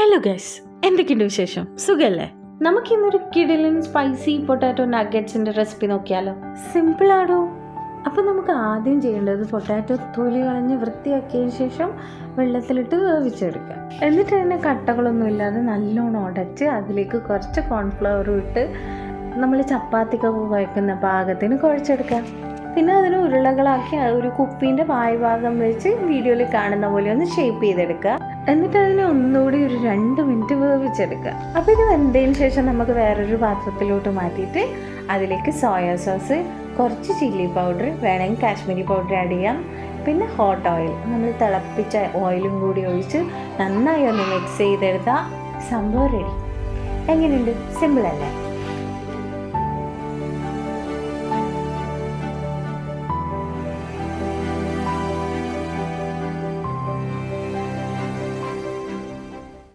Hello guys, എന്തൊക്കെയുണ്ട് വിശേഷം? സുഖല്ലേ? നമുക്കിന്നൊരു കിടിലൻ സ്പൈസി പൊട്ടാറ്റോ നഗറ്റ്സിൻ്റെ റെസിപ്പി നോക്കിയാലോ? സിമ്പിളാണോ? അപ്പോൾ നമുക്ക് ആദ്യം ചെയ്യേണ്ടത് പൊട്ടാറ്റോ തൊലി കളഞ്ഞ് വൃത്തിയാക്കിയതിന് ശേഷം വെള്ളത്തിലിട്ട് വേവിച്ചെടുക്കുക. എന്നിട്ട് തന്നെ കട്ടകളൊന്നും ഇല്ലാതെ നല്ലോണം ഉടച്ച് അതിലേക്ക് കുറച്ച് കോൺഫ്ലവറും ഇട്ട് നമ്മൾ ചപ്പാത്തിക്കൊക്കെ കുഴക്കുന്ന പാകത്തിന് കുഴച്ചെടുക്കുക. പിന്നെ അതിന് ഉരുളകളാക്കി ഒരു കുപ്പീൻ്റെ വായ്ഭാഗം വെച്ച് വീഡിയോയിൽ കാണുന്ന പോലെ ഒന്ന് ഷേപ്പ് ചെയ്തെടുക്കുക. എന്നിട്ട് അതിനെ ഒന്നുകൂടി ഒരു 2 മിനിറ്റ് വേവിച്ചെടുക്കുക. അപ്പോൾ ഇത് വെന്തതിന് ശേഷം നമുക്ക് വേറൊരു പാത്രത്തിലോട്ട് മാറ്റിയിട്ട് അതിലേക്ക് സോയാ സോസ്, കുറച്ച് ചില്ലി പൗഡർ, വേണമെങ്കിൽ കാശ്മീരി പൗഡർ ആഡ് ചെയ്യാം, പിന്നെ ഹോട്ട് ഓയിൽ, നമ്മൾ തിളപ്പിച്ച ഓയിലും കൂടി ഒഴിച്ച് നന്നായി ഒന്ന് മിക്സ് ചെയ്തെടുത്താൽ സംഭവം റെഡി. എങ്ങനെയുണ്ട്? സിമ്പിൾ അല്ലേ?